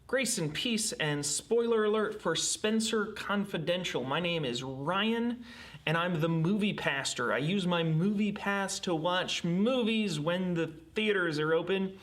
Grace and peace, and spoiler alert for Spencer Confidential. My name is Ryan, and I'm the movie pastor. I use my movie pass to watch movies when the theaters are open,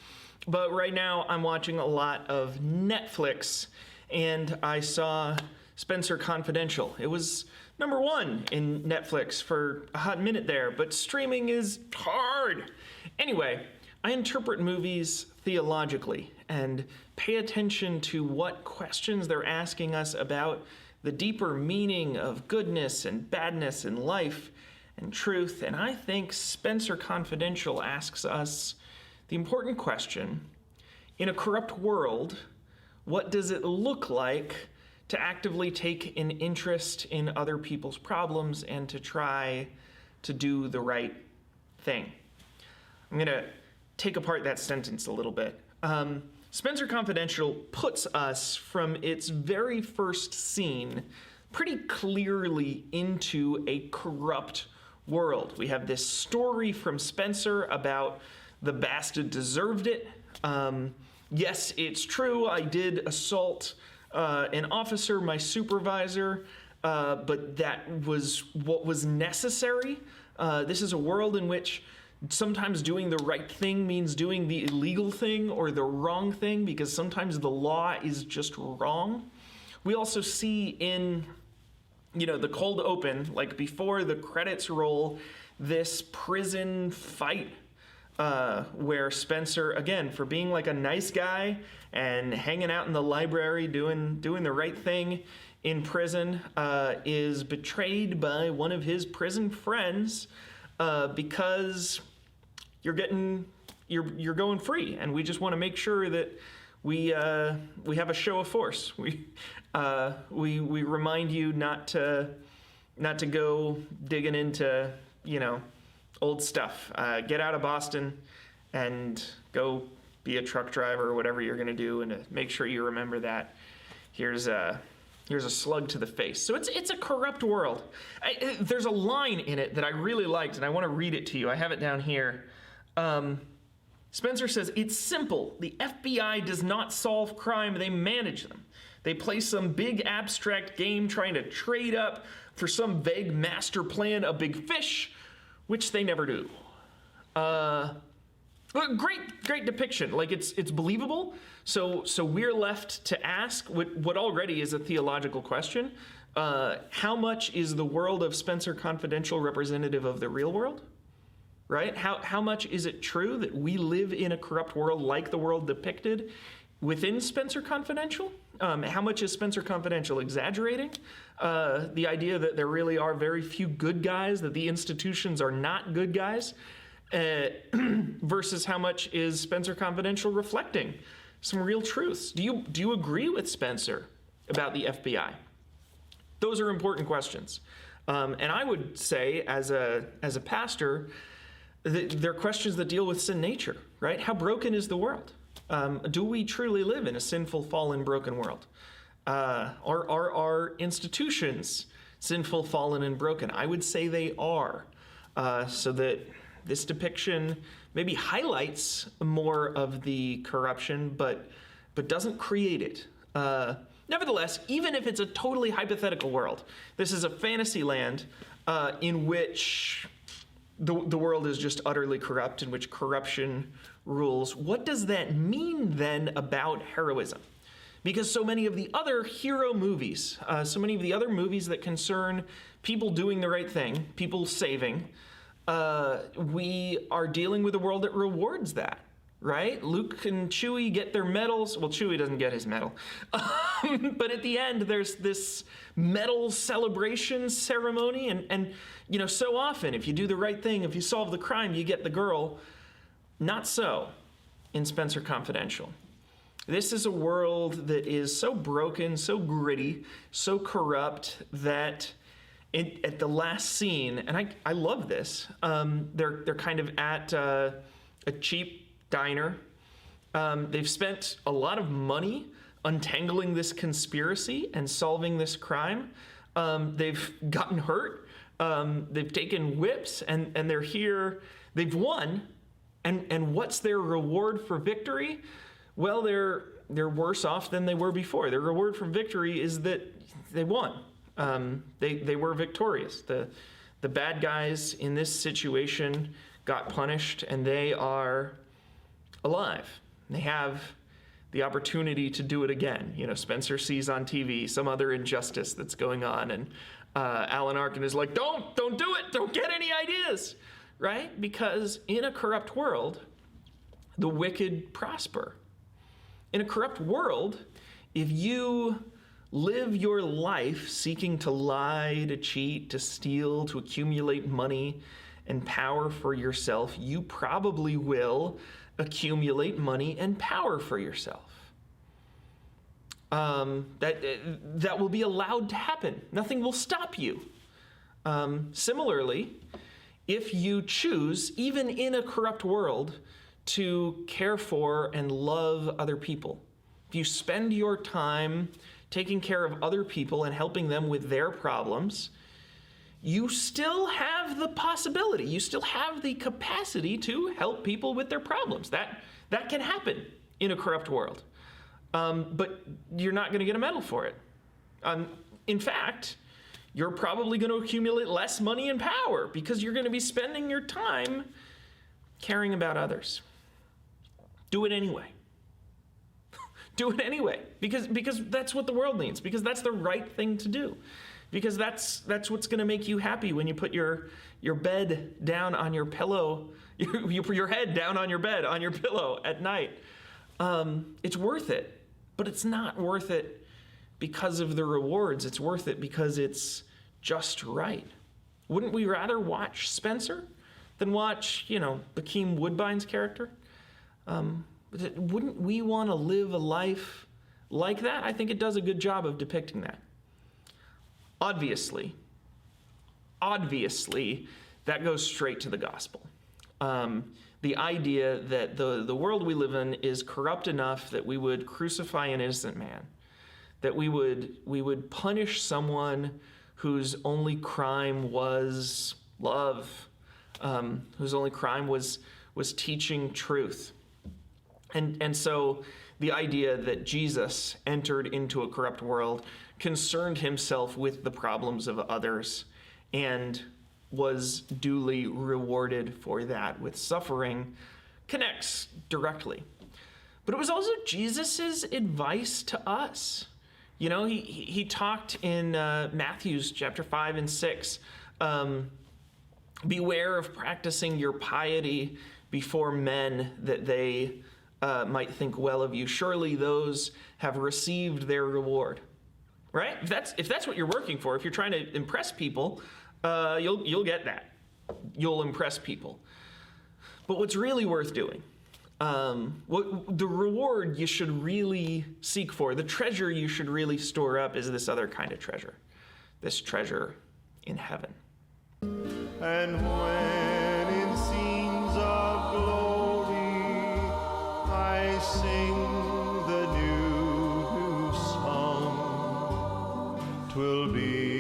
but right now I'm watching a lot of Netflix, and I saw Spencer Confidential. It was number one in Netflix for a hot minute there, but streaming is hard. Anyway, I interpret movies theologically and pay attention to what questions they're asking us about the deeper meaning of goodness and badness in life and truth. And I think Spencer Confidential asks us the important question, in a corrupt world, what does it look like to actively take an interest in other people's problems and to try to do the right thing? I'm going to take apart that sentence a little bit. Spencer Confidential puts us from its very first scene pretty clearly into a corrupt world. We have this story from Spencer about the bastard deserved it. Yes, it's true, I did assault an officer, my supervisor, but that was what was necessary. This is a world in which sometimes doing the right thing means doing the illegal thing or the wrong thing, because sometimes the law is just wrong. We also see in, the cold open, like before the credits roll, this prison fight where Spencer, again, for being like a nice guy and hanging out in the library doing the right thing in prison, is betrayed by one of his prison friends because you're going free, and we just want to make sure that we have a show of force. We remind you not to go digging into old stuff. Get out of Boston and go be a truck driver or whatever you're going to do, and to make sure you remember that here's a slug to the face. So it's a corrupt world. There's a line in it that I really liked, and I want to read it to you. I have it down here. Spencer says, "It's simple. The FBI does not solve crime, they manage them. They play some big abstract game trying to trade up for some vague master plan, a big fish, which they never do." Great depiction. Like it's believable. So we're left to ask what already is a theological question. How much is the world of Spencer Confidential representative of the real world? Right? How much is it true that we live in a corrupt world like the world depicted within Spencer Confidential? How much is Spencer Confidential exaggerating the idea that there really are very few good guys, that the institutions are not good guys, versus how much is Spencer Confidential reflecting some real truths? Do you agree with Spencer about the FBI? Those are important questions. And I would say, as a pastor, they're questions that deal with sin nature, right? How broken is the world? Do we truly live in a sinful, fallen, broken world? Are our institutions sinful, fallen, and broken? I would say they are. So that this depiction maybe highlights more of the corruption, but doesn't create it. Nevertheless, even if it's a totally hypothetical world, this is a fantasy land in which the world is just utterly corrupt, in which corruption rules. What does that mean then about heroism? Because so many of the other hero movies, so many of the other movies that concern people doing the right thing, people saving, we are dealing with a world that rewards that, right? Luke and Chewie get their medals. Well, Chewie doesn't get his medal. But at the end, there's this medal celebration ceremony. And so often, if you do the right thing, if you solve the crime, you get the girl. Not so in Spencer Confidential. This is a world that is so broken, so gritty, so corrupt that at the last scene, and I love this, they're kind of at a cheap diner. They've spent a lot of money untangling this conspiracy and solving this crime. They've gotten hurt. They've taken whips, and they're here. They've won. And what's their reward for victory? Well, they're they're worse off than they were before. Their reward for victory is that they won. They were victorious. The bad guys in this situation got punished, and they are alive. They have the opportunity to do it again. You know, Spencer sees on TV some other injustice that's going on, and Alan Arkin is like, don't do it, don't get any ideas, right? Because in a corrupt world, the wicked prosper. In a corrupt world, if you live your life seeking to lie, to cheat, to steal, to accumulate money and power for yourself, you probably will accumulate money and power for yourself. That will be allowed to happen. Nothing will stop you. Similarly, if you choose, even in a corrupt world, to care for and love other people, if you spend your time taking care of other people and helping them with their problems, you still have the possibility, you still have the capacity to help people with their problems. That can happen in a corrupt world. But you're not going to get a medal for it. In fact, you're probably going to accumulate less money and power because you're going to be spending your time caring about others. Do it anyway. Do it anyway, because that's what the world needs, because that's the right thing to do, because that's what's going to make you happy when you put your bed down on your pillow, you put your head down on your bed, on your pillow at night. It's worth it, but it's not worth it because of the rewards. It's worth it because it's just right. Wouldn't we rather watch Spencer than watch, Bokeem Woodbine's character? Wouldn't we want to live a life like that? I think it does a good job of depicting that. Obviously, that goes straight to the gospel. The idea that the world we live in is corrupt enough that we would crucify an innocent man, that we would punish someone whose only crime was love, whose only crime was teaching truth. And so the idea that Jesus entered into a corrupt world, concerned himself with the problems of others, and was duly rewarded for that with suffering, connects directly. But it was also Jesus's advice to us. He talked in Matthew's chapter 5 and 6, beware of practicing your piety before men that they might think well of you. Surely those have received their reward, right? If that's what you're working for, if you're trying to impress people, you'll get that. You'll impress people. But what's really worth doing, what the reward you should really seek for, the treasure you should really store up, is this other kind of treasure, this treasure in heaven. And when in scenes of glory I sing the new song, 'twill be